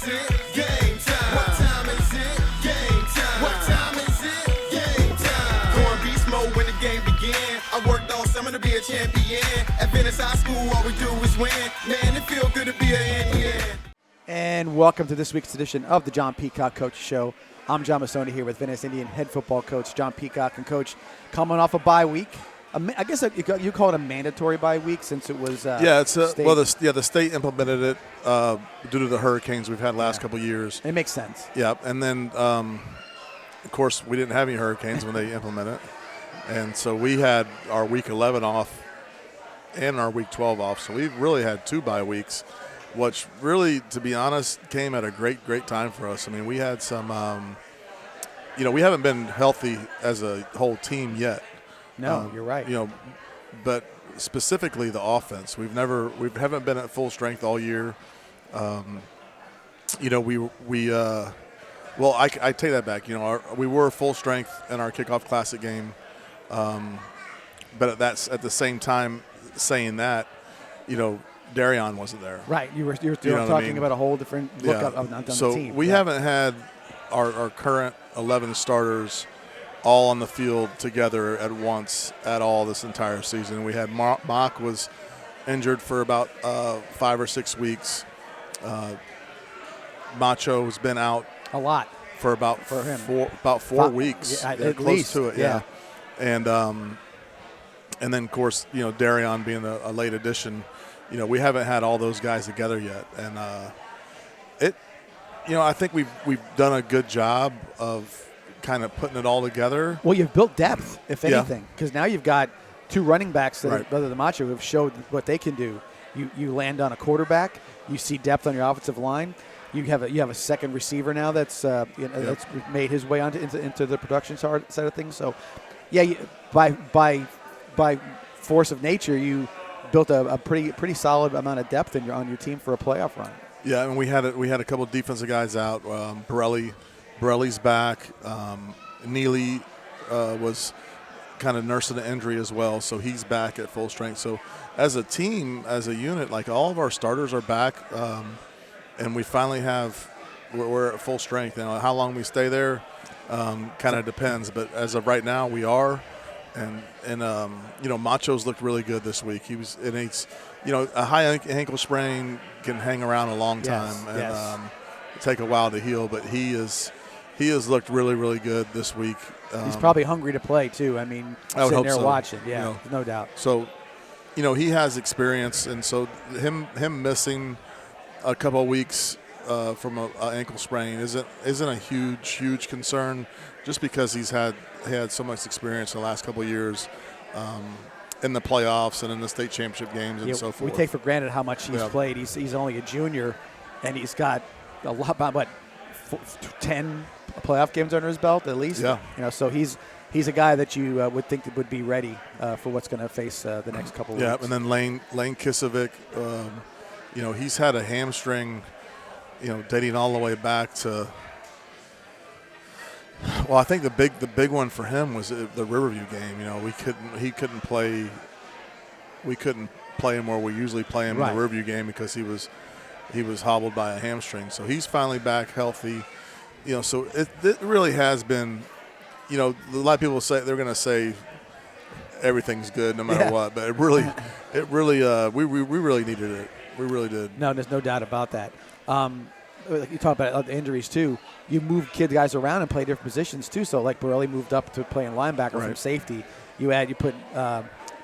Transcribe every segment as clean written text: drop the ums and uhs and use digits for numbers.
is it? Game time. What time is it? Game time. What time is it? Game time. Going beast mode when the game began. I worked all summer to be a champion. At Venice High School, all we do is win. Man, it feel good to be an Indian. And welcome to this week's edition of the John Peacock Coach Show. I'm John Masoni here with Venice Indian head football coach John Peacock. And, Coach, coming off a bye week. I guess you call it a mandatory bye week since it was the state implemented it due to the hurricanes we've had last couple of years. It makes sense. Yeah, and then of course we didn't have any hurricanes when they implemented it, and so we had our week 11 off and our week 12 off. So we really had 2 bye weeks, which really, to be honest, came at a great time for us. I mean, we had some, we haven't been healthy as a whole team yet. No, you're right. But specifically the offense, we haven't been at full strength all year. I take that back. We were full strength in our kickoff classic game, but that's at the same time saying that, Darion wasn't there. Right, you were talking about a whole different look on the team. So we haven't had our current 11 starters all on the field together at once at all this entire season. We had Mock was injured for about 5 or 6 weeks. Macho has been out a lot for about 4 weeks, at close least to it. Yeah. And then of course Darion being a late addition. We haven't had all those guys together yet, and I think we've done a good job of kind of putting it all together. Well, you've built depth, if anything, because now you've got 2 running backs that other than Macho have showed what they can do. You land on a quarterback, you see depth on your offensive line. You have a second receiver now that's made his way into the production side of things. So, by force of nature, you built a pretty solid amount of depth on your team for a playoff run. Yeah, and we had a couple of defensive guys out. Borelli's back. Neely was kind of nursing an injury as well, so he's back at full strength. So as a team, as a unit, like all of our starters are back, and we finally we're at full strength. How long we stay there kind of depends, but as of right now, we are. And Macho's looked really good this week. A high ankle sprain can hang around a long time and take a while to heal, but he has looked really, really good this week. He's probably hungry to play too. I mean, sitting there watching, no doubt. So, he has experience, and so him missing a couple of weeks from an ankle sprain isn't a huge concern, just because he had so much experience in the last couple of years in the playoffs and in the state championship games and so forth. We take for granted how much he's played. He's only a junior, and he's got a lot about 10 playoff games under his belt at least. Yeah. So he's a guy that you would think would be ready for what's going to face the next couple of weeks. Yeah, and then Lane Kisovic, he's had a hamstring, dating all the way back to. Well, I think the big one for him was the Riverview game. We couldn't play him where we usually play him in the Riverview game because he was hobbled by a hamstring. So he's finally back healthy. So it really has been. A lot of people they're going to say everything's good no matter what, but we really needed it. We really did. No, there's no doubt about that. You talk about the injuries too. You move guys around and play different positions too. So like Borelli moved up to playing linebacker from safety. You put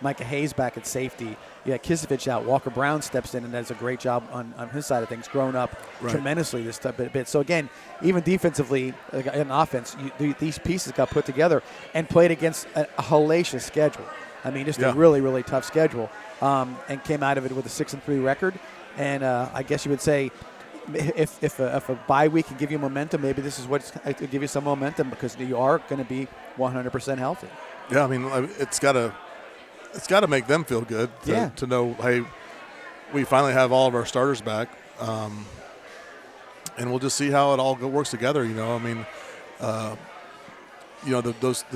Micah Hayes back at safety. You had Kisovic out. Walker Brown steps in and does a great job on his side of things, grown up tremendously this bit. So again, even defensively in offense, these pieces got put together and played against a hellacious schedule. I mean, just a really, really tough schedule, and came out of it with a 6-3 record. And I guess you would say, if a bye week can give you momentum, maybe this is what's going to give you some momentum because you are going to be 100% healthy. Yeah, I mean, it's got to make them feel good to know, hey, we finally have all of our starters back, and we'll just see how it all works together. I mean, the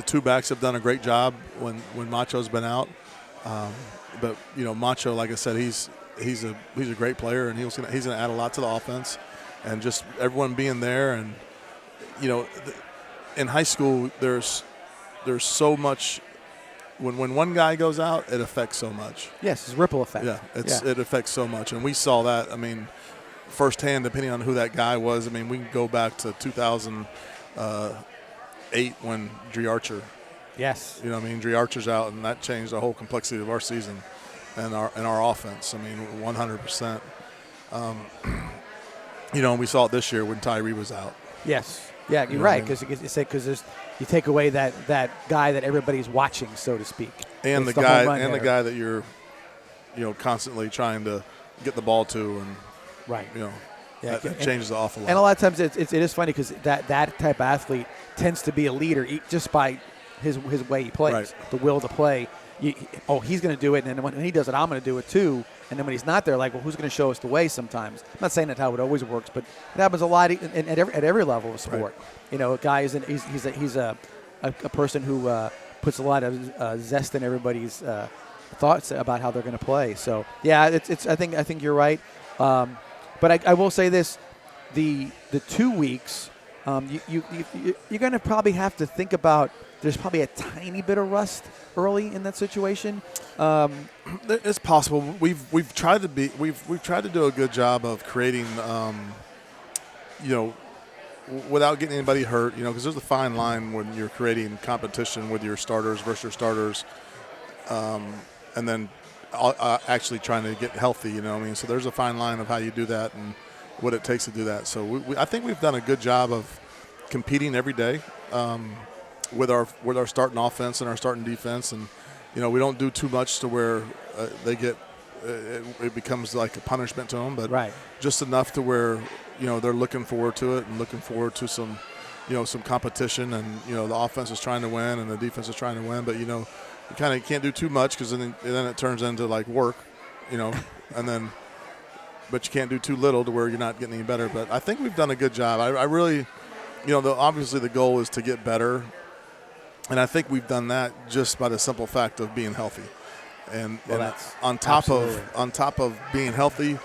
2 backs have done a great job when Macho's been out, but Macho, like I said, he's a great player, and he's gonna add a lot to the offense, and just everyone being there. And in high school, there's so much. When one guy goes out, it affects so much. Yes, it's a ripple effect. Yeah, it affects so much, and we saw that. I mean, firsthand, depending on who that guy was. I mean, we can go back to 2008 when Dree Archer. Yes. Dree Archer's out, and that changed the whole complexity of our season and our offense. I mean, 100%. And we saw it this year when Tyree was out. Yes. Yeah, you're right, because you take away that guy that everybody's watching, so to speak. And the guy that you're constantly trying to get the ball to, and right. That changes the awful lot. And a lot of times it is funny because that type of athlete tends to be a leader just by his way he plays, right. The will to play. He's going to do it, and then when he does it, I'm going to do it too. And then when he's not there, like, well, who's going to show us the way sometimes? I'm not saying that's how it always works, but it happens a lot at every level of sport. Right. A guy he's a person who puts a lot of zest in everybody's thoughts about how they're going to play. So, yeah, I think you're right. But I will say this, the 2 weeks, you're going to probably have to think about. There's probably a tiny bit of rust early in that situation. It's possible. We've tried to do a good job of creating, without getting anybody hurt. Because there's a fine line when you're creating competition with your starters versus your starters, and then actually trying to get healthy. So there's a fine line of how you do that and what it takes to do that. So I think we've done a good job of competing every day. With our starting offense and our starting defense, and we don't do too much to where they get it becomes like a punishment to them, but right. Just enough to where they're looking forward to it and looking forward to some competition, and the offense is trying to win and the defense is trying to win, but you kind of can't do too much because then it turns into like work, and then but you can't do too little to where you're not getting any better. But I think we've done a good job. I really, obviously the goal is to get better. And I think we've done that just by the simple fact of being healthy, and on top of being healthy,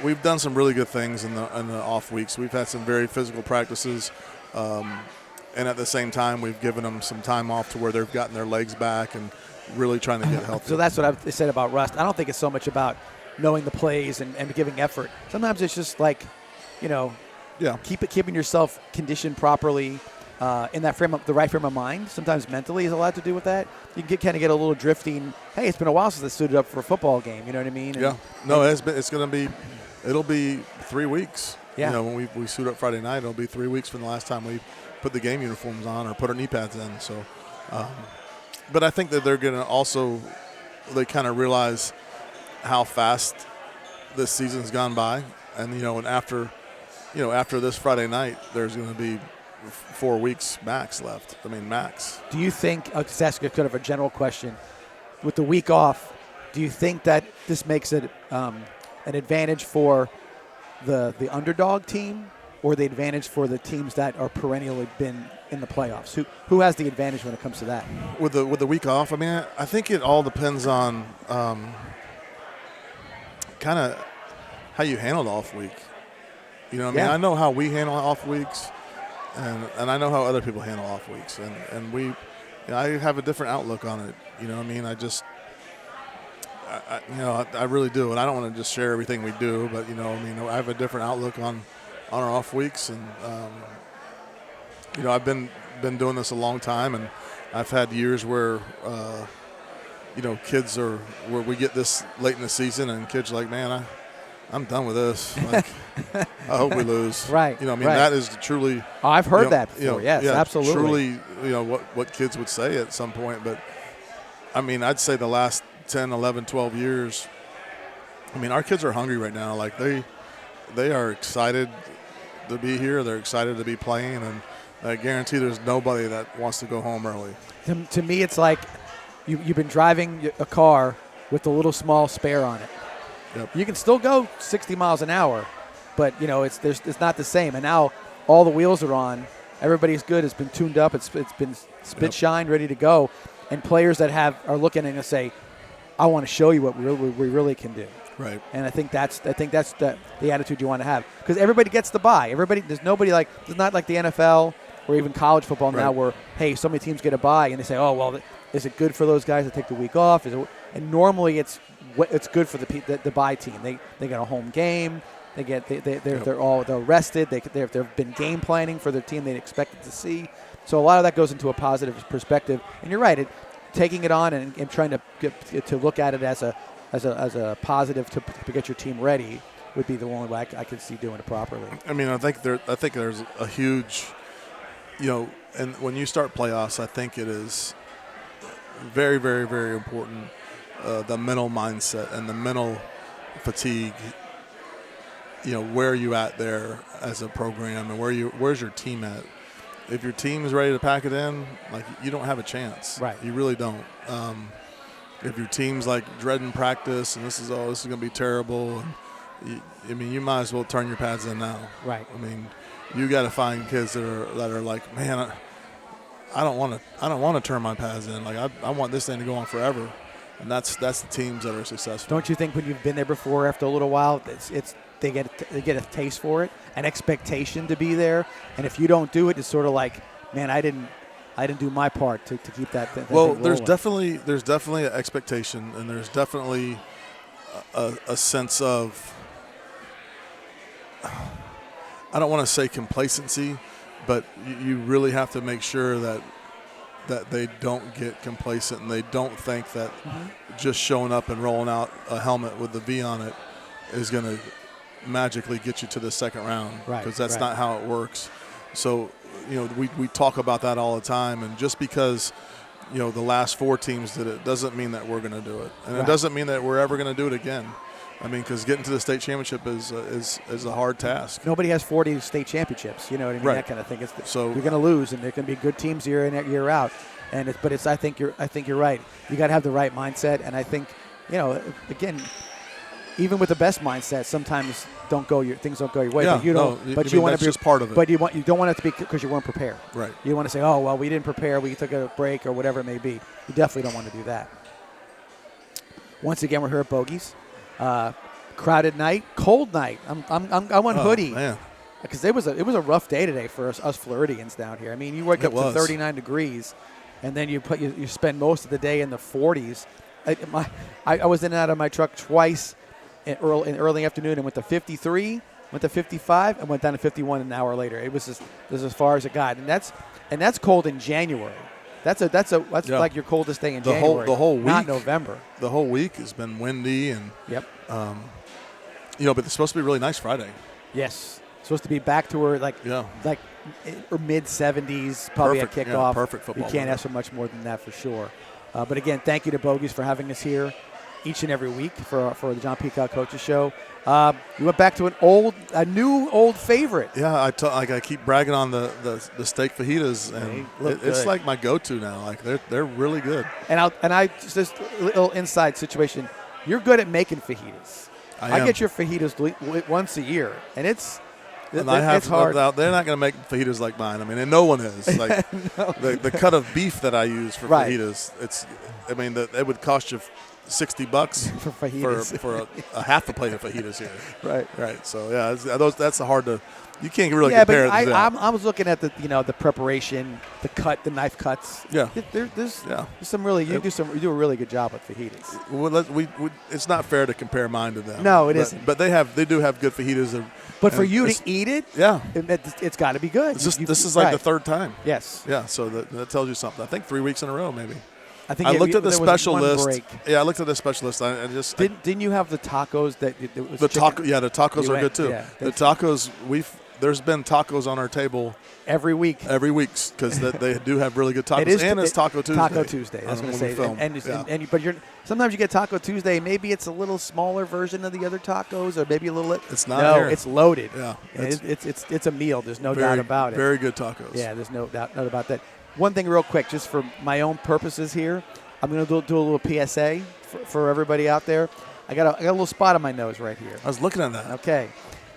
we've done some really good things in the off weeks. We've had some very physical practices, and at the same time, we've given them some time off to where they've gotten their legs back and really trying to get healthy. So that's what I said about rust. I don't think it's so much about knowing the plays and giving effort. Sometimes it's just like, keeping yourself conditioned properly. In the right frame of mind, sometimes mentally is a lot to do with that. You can kind of get a little drifting. Hey, it's been a while since I suited up for a football game. You know what I mean? It'll be 3 weeks. Yeah. When we suit up Friday night, it'll be 3 weeks from the last time we put the game uniforms on or put our knee pads in. So, but I think that they're going to they kind of realize how fast this season's gone by, and after this Friday night, there's going to be 4 weeks max left. Max. Do you think, I'll just ask you kind of a general question, with the week off, do you think that this makes it an advantage for the underdog team or the advantage for the teams that are perennially been in the playoffs? Who has the advantage when it comes to that? With the week off, I think it all depends on kind of how you handle the off week. I know how we handle off weeks. And I know how other people handle off weeks, and I have a different outlook on it. I really do, and I don't want to just share everything we do, but I have a different outlook on our off weeks, and I've been doing this a long time, and I've had years where kids are where we get this late in the season, and kids are like, man, I'm done with this. Like, I hope we lose. Right. Right. That is truly. Oh, I've heard that before. Yes, absolutely. Truly, what kids would say at some point. But, I'd say the last 10, 11, 12 years, our kids are hungry right now. Like, they are excited to be here. They're excited to be playing. And I guarantee there's nobody that wants to go home early. To me, it's like you've been driving a car with a little small spare on it. Yep. You can still go 60 miles an hour, but it's not the same. And now all the wheels are on. Everybody's good. It's been tuned up. It's been spit shined, ready to go. And players that are looking and say, I want to show you what we really can do. Right. And I think that's the attitude you want to have, because everybody gets the bye. There's not like the NFL or even college football now where, hey, so many teams get a bye and they say, oh, well, is it good for those guys to take the week off? And normally it's good for the bye team. They get a home game. They're rested. They've been game planning for their team they expected to see. So a lot of that goes into a positive perspective. And you're right, taking it on and trying to look at it as a positive to get your team ready would be the only way I could see doing it properly. I mean, I think there's a huge, and when you start playoffs, I think it is very, very, very important, the mental mindset and the mental fatigue. Where are you at there as a program, and where's your team at? If your team is ready to pack it in, like, you don't have a chance. Right. You really don't. If your team's like dreading practice and this is going to be terrible, and you might as well turn your pads in now. Right. I mean, you got to find kids that are like, man, I don't want to turn my pads in. Like, I want this thing to go on forever, and that's the teams that are successful. Don't you think when you've been there before, after a little while, they get a taste for it, an expectation to be there, and if you don't do it, it's sort of like, man, I didn't do my part to keep that well, thing there's rolling. definitely an expectation, and there's definitely a sense of, I don't want to say complacency, but you really have to make sure that they don't get complacent and they don't think that just showing up and rolling out a helmet with the V on it is going to magically get you to the second round, because that's not how it works. So, we talk about that all the time, and just because the last 4 teams did it doesn't mean that we're going to do it, and it doesn't mean that we're ever going to do it again. I mean, because getting to the state championship is a hard task. Nobody has 40 state championships, you know what I mean? Right. That kind of thing. So you're going to lose, and there can be good teams year in year out. I think you're right. You got to have the right mindset, and I think, again, even with the best mindset, sometimes things don't go your way. Yeah, but you don't. But you want to be just part of it. But you don't want it to be because you weren't prepared. Right. You want to say, oh well, we didn't prepare. We took a break or whatever it may be. You definitely don't want to do that. Once again, we're here at Bogies. Crowded night, cold night. I went hoodie. Man. Because it was a rough day today for us Floridians down here. I mean, you wake up to 39 degrees, and then you spend most of the day in the 40s. I was in and out of my truck twice in early afternoon, and went to 53, went to 55, and went down to 51 an hour later. It was as far as it got, and that's cold in January. That's like your coldest day in January. The whole week, not November. The whole week has been windy and but it's supposed to be really nice Friday. Yes. Supposed to be back to where like mid 70s, probably Perfect, at kickoff. Perfect football. You can't ask for much more than that for sure. But again, thank you to Bogies for having us here each and every week for the John Peacock Coaches Show. You went back to a new old favorite. Yeah, I keep bragging on the steak fajitas, and it's like my go-to now. Like they're really good. And I just a little inside situation. You're good at making fajitas. I get your fajitas once a year, and it's hard. They're not going to make fajitas like mine. I mean, and no one is. Like no. the cut of beef that I use for fajitas, it would cost you $60 for fajitas for a half a plate of fajitas here. Right. So that's hard to. You can't really compare it to that. I was looking at the preparation, the knife cuts. Yeah. There's some really you do a really good job with fajitas. Well, it's not fair to compare mine to them. No, it isn't. But they do have good fajitas. But for you to eat it, it's got to be good. This is like the third time. Yes. Yeah. So that tells you something. I think 3 weeks in a row, maybe. I looked at the special list. Break. Yeah, I looked at the special list. Didn't you have the tacos that was the tacos are good too. Yeah, the tacos there's been tacos on our table every week because they do have really good tacos. It's Taco Tuesday. Taco Tuesday. I was going to say. But sometimes you get Taco Tuesday. Maybe it's a little smaller version of the other tacos, or maybe a little. It's not. No, here. it's loaded. Yeah, it's a meal. There's no doubt about it. Very good tacos. Yeah, there's no doubt about that. One thing real quick, just for my own purposes here, I'm going to do a little PSA for everybody out there. I got a little spot on my nose right here. I was looking at that. Okay.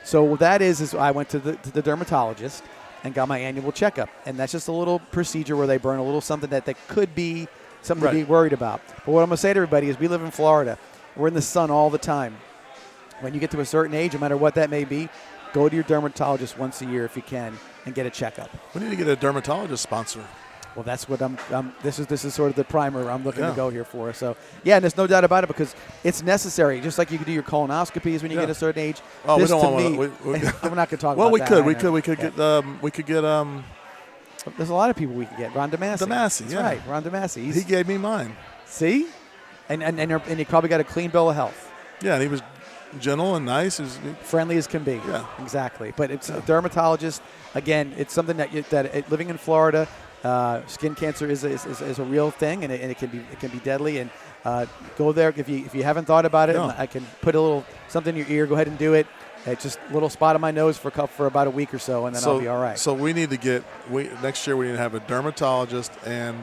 So what that is I went to the dermatologist and got my annual checkup. And that's just a little procedure where they burn a little something that could be something to be worried about. But what I'm going to say to everybody is we live in Florida. We're in the sun all the time. when you get to a certain age, no matter what that may be, go to your dermatologist once a year if you can and get a checkup. We need to get a dermatologist sponsor. Well, that's what this is sort of the primer I'm looking to go here for. So, yeah, and there's no doubt about it because it's necessary. Just like you can do your colonoscopies when you get a certain age. Oh, this we don't to want me, to. we're not going to talk Well, about we that. could. We could get. There's a lot of people we can get. Ron DeMasi. That's right. Ron DeMasi. He gave me mine. See? And he probably got a clean bill of health. Yeah, and he was gentle and nice. Friendly as can be. Yeah. Exactly. But it's a dermatologist. Again, it's something that living in Florida, skin cancer is a real thing, and it can be deadly. And go there if you haven't thought about it. I can put a little something in your ear. Go ahead and do it. Just a little spot on my nose for about a week or so, and then I'll be all right. So we need to next year we need to have a dermatologist and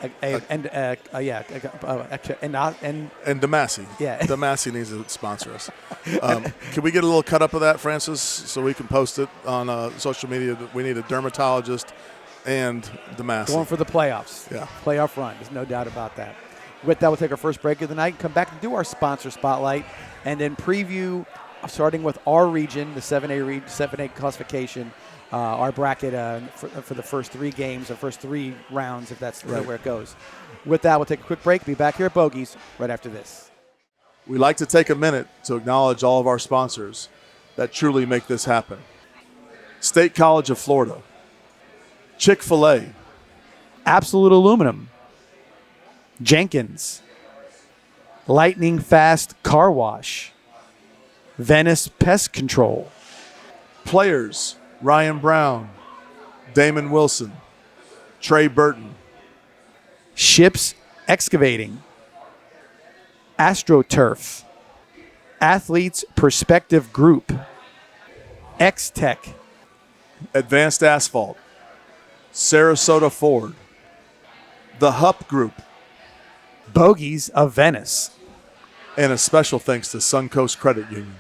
DeMasi. Yeah. DeMasi needs to sponsor us. Can we get a little cut up of that, Francis, so we can post it on social media? We need a dermatologist and DeMasi. Going for the playoffs. Yeah. Playoff run. There's no doubt about that. With that, we'll take our first break of the night, come back and do our sponsor spotlight, and then preview, starting with our region, the 7A classification, our bracket for the first 3 games, or first 3 rounds, if that's where it goes. With that, we'll take a quick break. Be back here at Bogies right after this. We'd like to take a minute to acknowledge all of our sponsors that truly make this happen. State College of Florida, Chick-fil-A, Absolute Aluminum, Jenkins, Lightning Fast Car Wash, Venice Pest Control, Players, Ryan Brown, Damon Wilson, Trey Burton, Ships Excavating, AstroTurf, Athletes Perspective Group, X-Tech, Advanced Asphalt, Sarasota Ford, The Hupp Group, Bogies of Venice, and a special thanks to Suncoast Credit Union.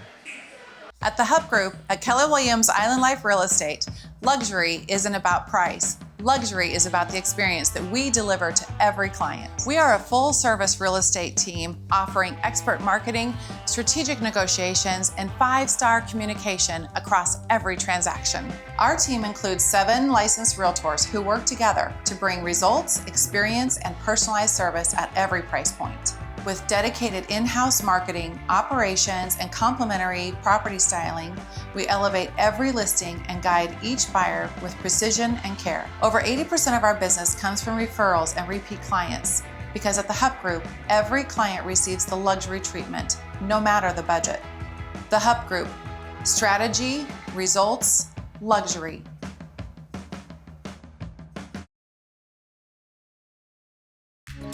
At the Hupp Group at Keller Williams Island Life Real Estate, luxury isn't about price. Luxury is about the experience that we deliver to every client. We are a full-service real estate team offering expert marketing, strategic negotiations, and 5-star communication across every transaction. Our team includes 7 licensed realtors who work together to bring results, experience, and personalized service at every price point. With dedicated in-house marketing, operations, and complementary property styling, we elevate every listing and guide each buyer with precision and care. Over 80% of our business comes from referrals and repeat clients, because at the Hupp Group, every client receives the luxury treatment, no matter the budget. The Hupp Group, strategy, results, luxury.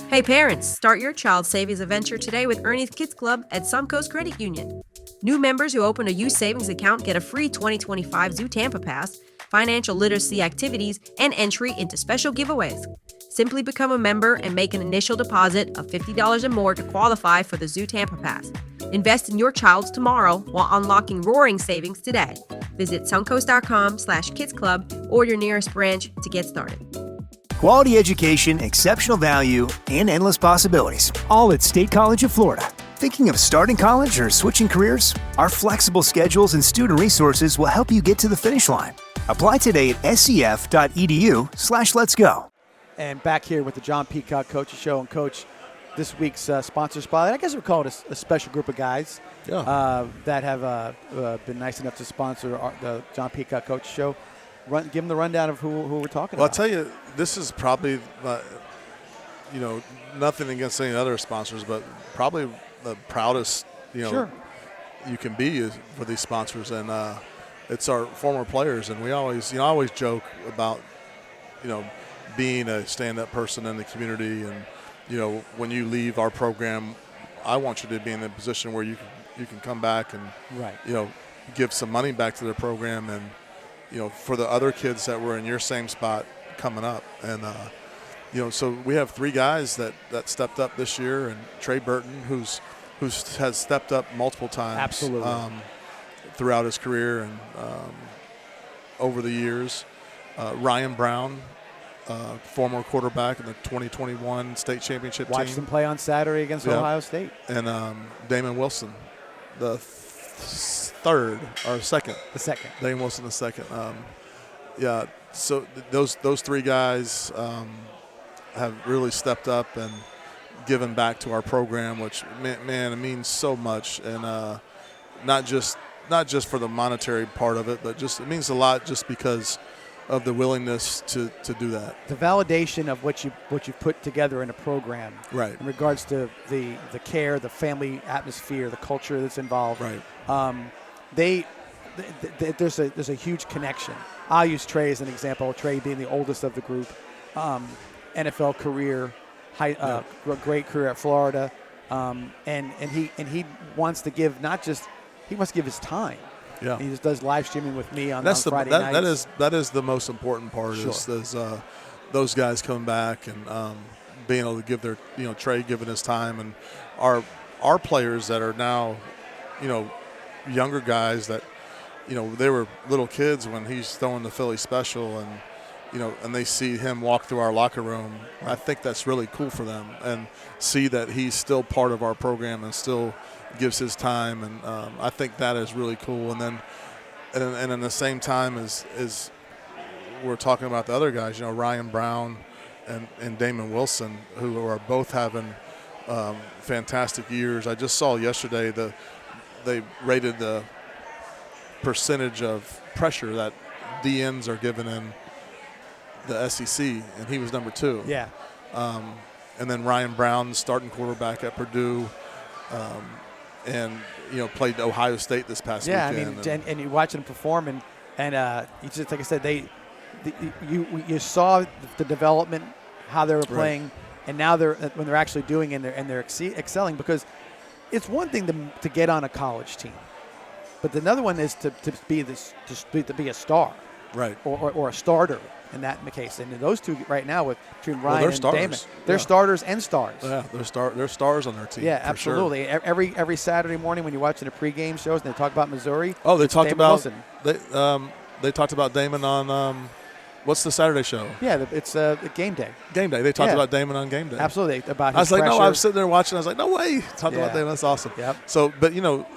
Hey parents, start your child's savings adventure today with Ernie's Kids Club at Suncoast Credit Union. New members who open a youth savings account get a free 2025 Zoo Tampa Pass, financial literacy activities, and entry into special giveaways. Simply become a member and make an initial deposit of $50 or more to qualify for the Zoo Tampa Pass. Invest in your child's tomorrow while unlocking roaring savings today. Visit suncoast.com/kidsclub or your nearest branch to get started. Quality education, exceptional value, and endless possibilities. All at State College of Florida. Thinking of starting college or switching careers? Our flexible schedules and student resources will help you get to the finish line. Apply today at scf.edu/letsgo. And back here with the John Peacock Coaches Show, and Coach, this week's sponsor spotlight. I guess we'll call it a special group of guys that have been nice enough to sponsor the John Peacock Coaches Show. Give them the rundown of who we're talking about. Well, I'll tell you, this is probably, nothing against any other sponsors, but probably the proudest, you can be for these sponsors. And it's our former players. And we always, I always joke about, being a stand-up person in the community. And, when you leave our program, I want you to be in a position where you can come back and, give some money back to the program and, for the other kids that were in your same spot coming up. And, so we have 3 guys that stepped up this year, and Trey Burton, who has stepped up multiple times. Absolutely. Throughout his career and over the years. Ryan Brown, former quarterback in the 2021 state championship team. Watched them play on Saturday against Ohio State. And Damon Wilson, third or second. The second. Dane Wilson the second. Yeah. So those three guys have really stepped up and given back to our program, which man, it means so much, and not just for the monetary part of it, but just it means a lot just because of the willingness to do that. The validation of what you put together in a program, right? In regards to the care, the family atmosphere, the culture that's involved, right? There's a huge connection. I'll use Trey as an example. Trey being the oldest of the group, NFL career, great career at Florida, and he wants to give he wants to give his time. Yeah, he just does live streaming with me on Friday nights. That is the most important part. Sure. Is those guys coming back and being able to give their Trey giving his time, and our players that are now younger guys that they were little kids when he's throwing the Philly special, and and they see him walk through our locker room. I think that's really cool for them, and see that he's still part of our program and still gives his time, and I think that is really cool. And then in the same time as we're talking about the other guys, Ryan Brown and Damon Wilson, who are both having fantastic years. I just saw yesterday they rated the percentage of pressure that DNs are given in the SEC, and he was number 2. Yeah. And then Ryan Brown, starting quarterback at Purdue, and played Ohio State this past weekend. Yeah, I mean, and you watch him perform, and just like I said, you saw the development, how they were playing, right. And now when they're actually doing it and they're excelling, because it's one thing to get on a college team, but another one is to be a star, right, or a starter in that case. And those two right now between Ryan and stars. Damon, they're starters and stars. Yeah, they're stars on their team. Yeah, absolutely. Sure. Every Saturday morning when you're watching the pregame shows and they talk about Missouri. Oh, they talked about Wilson. They talked about Damon on what's the Saturday show? Yeah, it's Game Day. Game Day. They talked about Damon on Game Day. Absolutely. About his I was like, pressure. no, I was sitting there watching. I was like, no way. Talked about Damon. That's awesome. Yep. So, but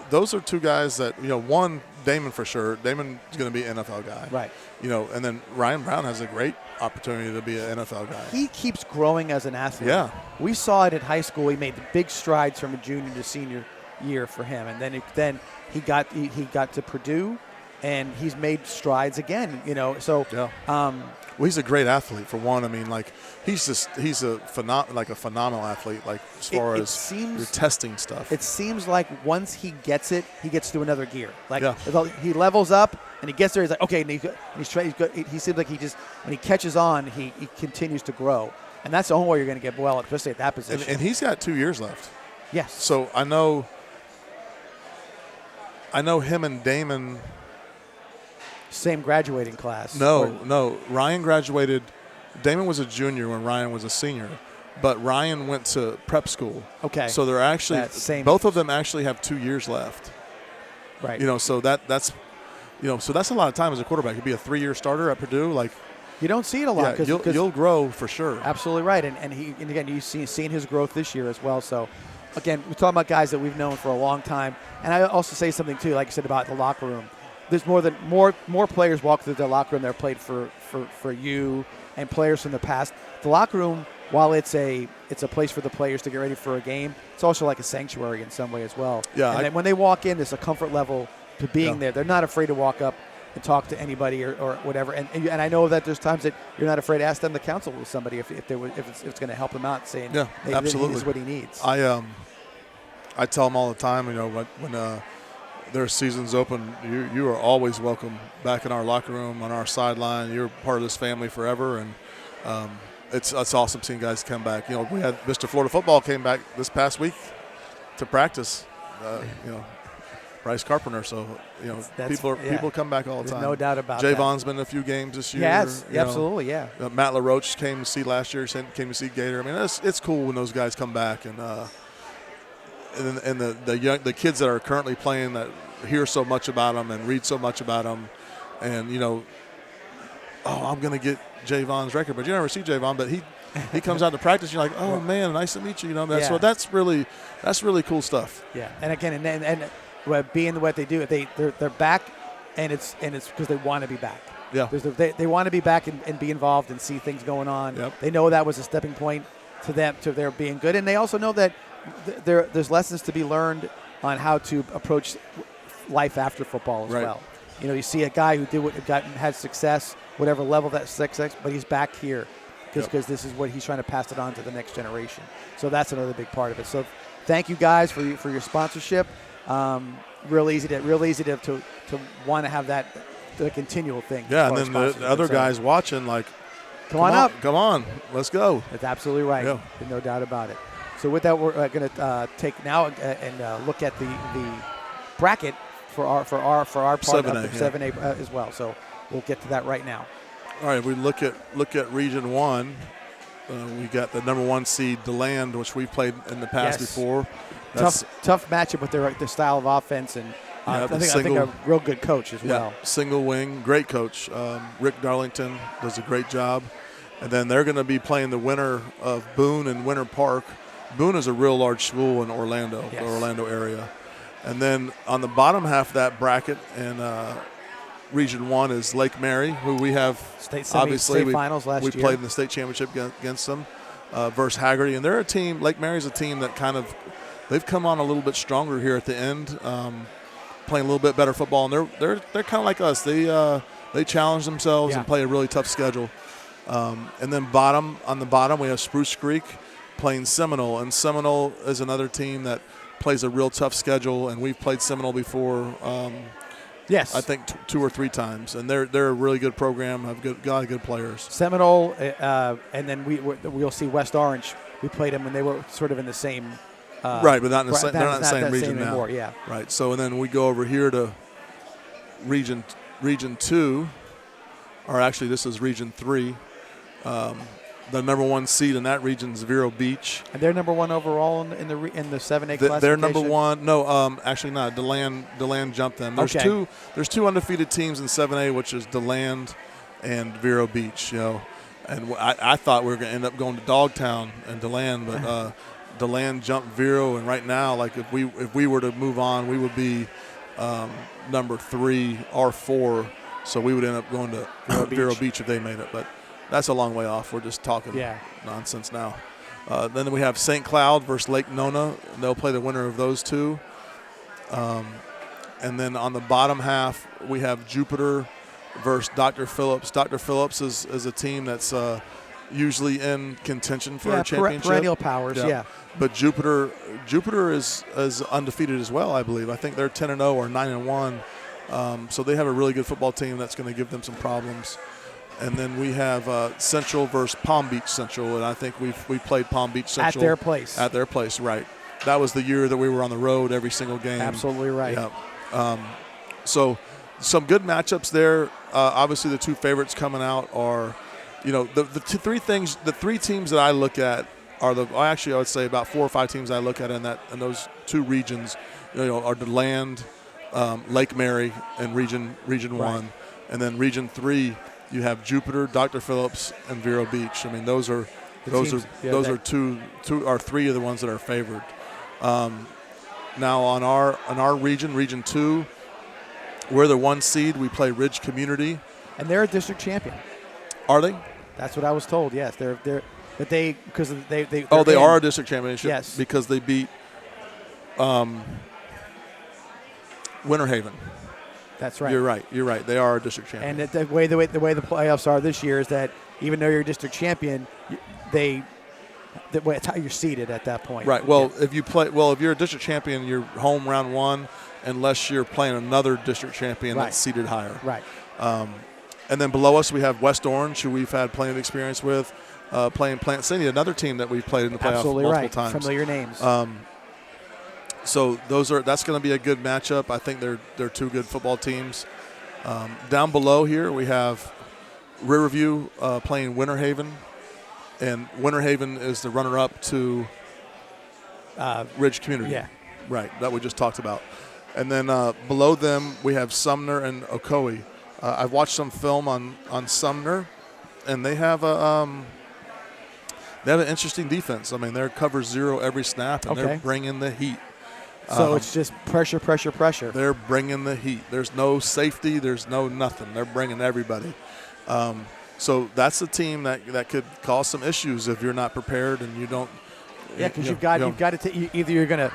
those are two guys that one, Damon for sure. Damon's going to be an NFL guy. Right. And then Ryan Brown has a great opportunity to be an NFL guy. He keeps growing as an athlete. Yeah. We saw it in high school. He made the big strides from a junior to senior year for him, and then he got to Purdue, and he's made strides again. So yeah. Well, he's a great athlete for one. I mean, like he's a phenomenal athlete. Like as far as your testing stuff, it seems like once he gets it, he gets to another gear. Like he levels up and he gets there. He's like, okay, and he's good. He seems like he just when he catches on, he continues to grow, and that's the only way you're going to get well, especially at that position. And he's got 2 years left. Yes. So I know him and Damon. Same graduating class. No. Ryan graduated. Damon was a junior when Ryan was a senior, but Ryan went to prep school. Okay. So they're actually both of them actually have 2 years left. Right. So that's a lot of time as a quarterback. You'd be a 3-year starter at Purdue. Like you don't see it a lot. Yeah, you'll grow for sure. Absolutely right. And again, you've seen his growth this year as well. So. Again, we're talking about guys that we've known for a long time. And I also say something, too, like I said, about the locker room. There's more players walk through the locker room that are played for you and players from the past. The locker room, while it's a place for the players to get ready for a game, it's also like a sanctuary in some way as well. Yeah. And then when they walk in, there's a comfort level to being there. They're not afraid to walk up and talk to anybody or whatever. And I know that there's times that you're not afraid to ask them to counsel with somebody if it's going to help them out, saying, hey, absolutely. This is what he needs. I tell them all the time, when their season's open, you are always welcome back in our locker room, on our sideline. You're part of this family forever, and it's awesome seeing guys come back. We had Mr. Florida football came back this past week to practice. Bryce Carpenter, so people come back all the time. No doubt about that. Javon's been in a few games this year. Yes, absolutely, yeah. Matt LaRoche came to see last year. Came to see Gator. I mean, it's cool when those guys come back and the kids that are currently playing that hear so much about them and read so much about them, and I'm going to get Javon's record, but you never see Javon, but he comes out to practice. You're like, oh man, nice to meet you. So that's really cool stuff. Yeah, and again, and being what they do, they're back, and it's because they want to be back. Yeah. They want to be back and be involved and see things going on. Yep. They know that was a stepping point to them to their being good, and they also know that there's lessons to be learned on how to approach life after football as well. You know, you see a guy who had success, whatever level that success, but he's back here because this is what he's trying to pass it on to the next generation. So that's another big part of it. So thank you guys for your sponsorship. Real easy to want to have that the continual thing. Yeah, and then the other guys watching, like, come on up. Come on. Let's go. That's absolutely right. Yeah. There's no doubt about it. So with that, we're going to take now and look at the bracket for our part 7A, of 7A as well. So we'll get to that right now. All right, if we look at Region 1, we got the number 1 seed, DeLand, which we've played in the past before. Tough matchup with their style of offense, and I think a real good coach as well. Single wing, great coach. Rick Darlington does a great job. And then they're going to be playing the winner of Boone and Winter Park. Boone is a real large school in Orlando, the Orlando area. And then on the bottom half of that bracket in Region 1 is Lake Mary, who we have state finals last year. We played in the state championship against them versus Haggerty. And they're a team, Lake Mary's a team that they've come on a little bit stronger here at the end, playing a little bit better football. And they're kind of like us. They challenge themselves and play a really tough schedule. And then on the bottom we have Spruce Creek playing Seminole, and Seminole is another team that plays a real tough schedule, and we've played Seminole before. I think 2 or 3 times, and they're a really good program. Have good players. Seminole, and then we'll see West Orange. We played them when they were sort of in the same. Right, but not in the they're not in the same region now. Anymore, yeah. Right. So and then we go over here to Region 2, or actually this is Region 3. The number 1 seed in that region is Vero Beach, and they're number 1 overall in the 7A classification. They're number 1. No, actually not. DeLand jumped them. There's two undefeated teams in 7A, which is DeLand and Vero Beach. You know, and I thought we were going to end up going to Dogtown and DeLand, but DeLand jumped Vero, and right now, like if we were to move on, we would be number 3 or 4, so we would end up going to Vero Beach if they made it, but. That's a long way off. We're just talking nonsense now. Then we have St. Cloud versus Lake Nona. They'll play the winner of those two. And then on the bottom half, we have Jupiter versus Dr. Phillips. Dr. Phillips is a team that's usually in contention for a championship. Perennial powers, But Jupiter is undefeated as well, I believe. I think they're 10-0 or 9-1. So they have a really good football team that's going to give them some problems. And then we have Central versus Palm Beach Central, and I think we played Palm Beach Central. At their place, right. That was the year that we were on the road every single game. Absolutely right. Yeah. So some good matchups there. Obviously the 2 favorites coming out are, the 3 teams that I look at are I would say about 4 or 5 teams I look at in those 2 regions, are DeLand, Lake Mary, and Region 1. And then Region 3, you have Jupiter, Dr. Phillips, and Vero Beach. I mean, those are 2 or 3 of the ones that are favored. Now on our Region 2, we're the 1 seed. We play Ridge Community, and they're a district champion. Are they? That's what I was told. Yes, they are a district championship. Yes, because they beat Winter Haven. That's right. You're right. They are a district champion. And the way the playoffs are this year is that even though you're a district champion, it's how you're seeded at that point. Right. Well, if you're a district champion, you're home round 1, unless you're playing another district champion that's seeded higher. Right. And then below us we have West Orange, who we've had plenty of experience with, playing Plant City, another team that we've played in the playoffs multiple times. Familiar names. So that's going to be a good matchup. I think they're 2 good football teams. Down below here we have Riverview playing Winter Haven, and Winter Haven is the runner-up to Ridge Community. Yeah. Right, that we just talked about. And then below them we have Sumner and Ocoee. I've watched some film on Sumner, and they have an interesting defense. I mean, they're cover 0 every snap, and they're bringing the heat. So it's just pressure, pressure, pressure. They're bringing the heat. There's no safety. There's no nothing. They're bringing everybody. So that's a team that could cause some issues if you're not prepared and you don't. Yeah, because you've got to either you're gonna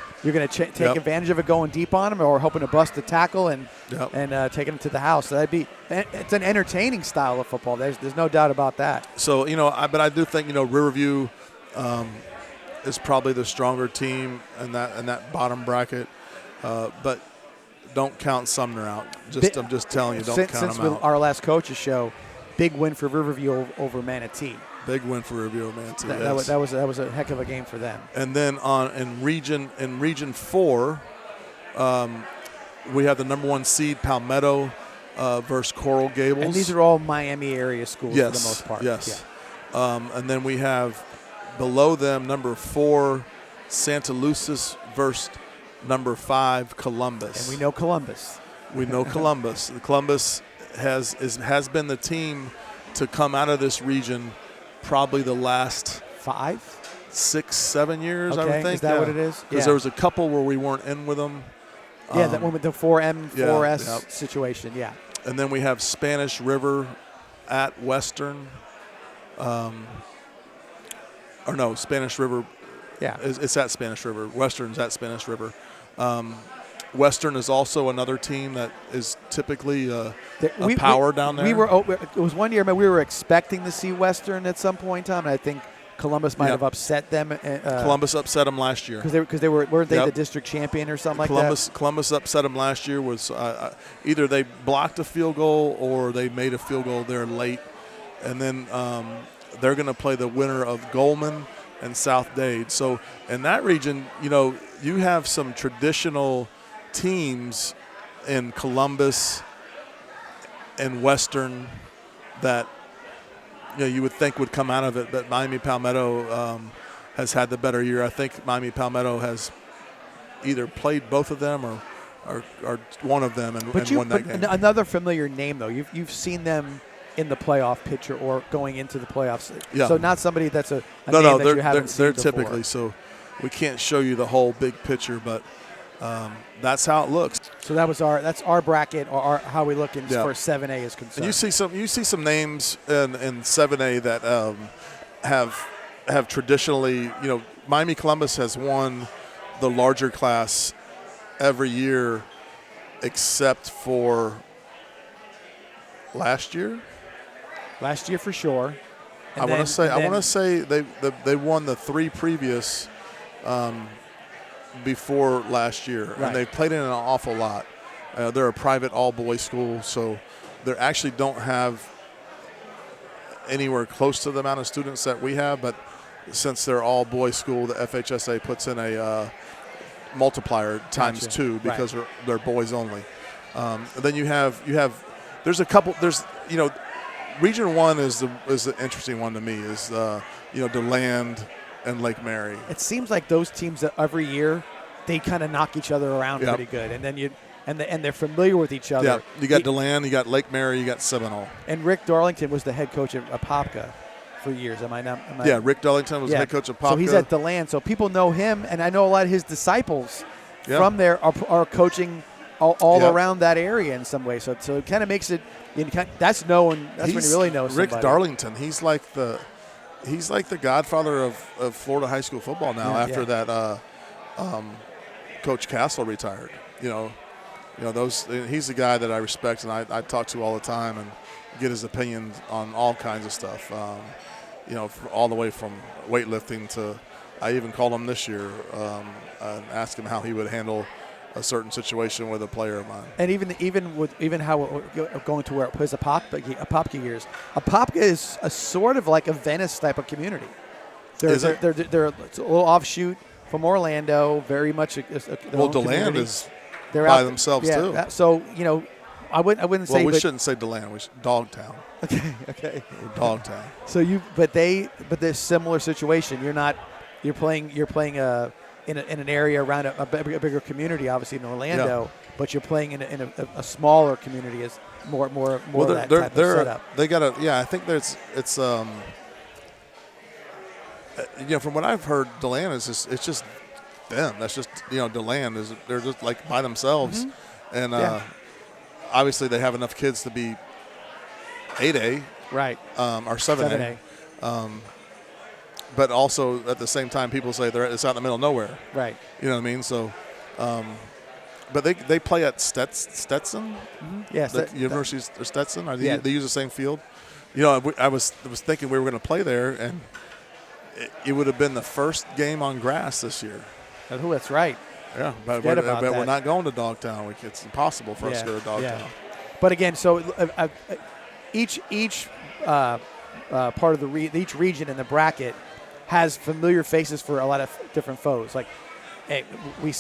take advantage of it going deep on them, or hoping to bust the tackle and taking them to the house. So it's an entertaining style of football. There's no doubt about that. So but I do think Riverview is probably the stronger team in that bottom bracket, but don't count Sumner out. I'm just telling you, don't count them out. Since our last coaches show, big win for Riverview over Manatee. Big win for Riverview, Manatee. That was a heck of a game for them. And then in Region 4, we have the number 1 seed Palmetto versus Coral Gables. And these are all Miami area schools for the most part. Yes. Yeah. And then we have below them number 4 Santa Lucis versus number 5 Columbus. And we know Columbus. Columbus has been the team to come out of this region probably the last 5, 6, 7 years. Okay. I would think. Is that what it is? Because there was a couple where we weren't in with them. Yeah, that one with the 4M, 4S situation. Yeah. And then we have Spanish River at Western. Spanish River. Yeah. It's at Spanish River. Western's at Spanish River. Western is also another team that is typically a power down there. It was one year we were expecting to see Western at some point in time, and I think Columbus might have upset them. Columbus upset them last year because they weren't they the district champion or something like that. Columbus upset them last year. Was either they blocked a field goal or they made a field goal there late, and then they're going to play the winner of Goldman and South Dade. So in that region, you have some traditional teams in Columbus and Western that you would think would come out of it, but Miami Palmetto has had the better year. I think Miami Palmetto has either played both of them or one of them and won that game. Another familiar name though. You've seen them in the playoff picture or going into the playoffs. Yeah. So not somebody that's a name that you haven't seen they're before. Typically so. We can't show you the whole big picture, but that's how it looks. So that's our bracket, or how we look for 7A is concerned. And you see some names in 7A that have traditionally, Miami Columbus has won the larger class every year except for last year. Last year for sure. I want to say they won the 3 previous before last year, right. And they've played in an awful lot. They're a private all-boys school, so they actually don't have anywhere close to the amount of students that we have. But since they're all-boys school, the FHSA puts in a multiplier times 2 because they're boys only. And then you have there's a couple. There's Region 1 is the interesting one to me. Is DeLand and Lake Mary. It seems like those teams that every year they kind of knock each other around pretty good, and then and they're familiar with each other. Yeah, you got DeLand, you got Lake Mary, you got Seminole. And Rick Darlington was the head coach of Apopka for years. Rick Darlington was the head coach of Apopka. So he's at DeLand, so people know him, and I know a lot of his disciples from there are coaching all around that area in some way. So it kind of makes it. That's known. That's when you really know somebody. Rick Darlington. He's like the godfather of Florida high school football now. After that, Coach Castle retired. He's the guy that I respect and I talk to all the time and get his opinion on all kinds of stuff. All the way from weightlifting to, I even called him this year and asked him how he would handle a certain situation with a player of mine. And even how going to where his Apopka years. Apopka is a sort of like a Venice type of community. They're it's a little offshoot from Orlando, very much DeLand is by themselves too. So I wouldn't say. Well, we shouldn't say DeLand. We should Dogtown. Okay. Dogtown. So but there's similar situation. You're playing in an area around a bigger community, obviously in Orlando, but you're playing in a smaller community as more of that type of setup. They got I think it's from what I've heard, DeLand it's just them. That's just, the land is, they're just like by themselves. And obviously they have enough kids to be 8A. Right. Or 7A. But also at the same time, people say it's out in the middle of nowhere. Right. You know what I mean? So, but they play at Stetson. Yes. The University of Stetson. They use the same field. I was thinking we were going to play there, and it would have been the first game on grass this year. Oh, that's right. Yeah, but we're not going to Dogtown. It's impossible for us to go to Dogtown. Yeah. But again, so each part of each region in the bracket has familiar faces for a lot of different foes. Like, hey, we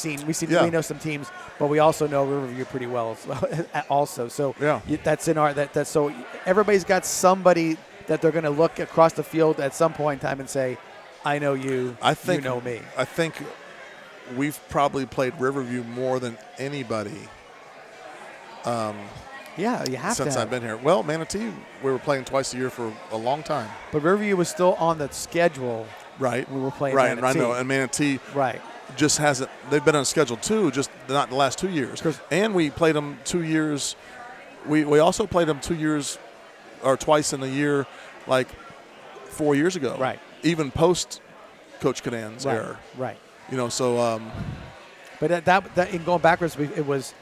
know some teams, but we also know Riverview pretty well also. So that's in our so everybody's got somebody that they're going to look across the field at some point in time and say, I know you. You know me. I think we've probably played Riverview more than anybody. Yeah, you have since to. I've been here. Well, Manatee, we were playing twice a year for a long time. But Riverview was still on the schedule. Right. We were playing Manatee. Manatee. I know. And Manatee just hasn't – they've been on schedule too, just not the last 2 years. And we played them 2 years – we also played them 2 years or twice in a year like 4 years ago. Right. Even post Coach Canan's era. Right. So but that in going backwards, it was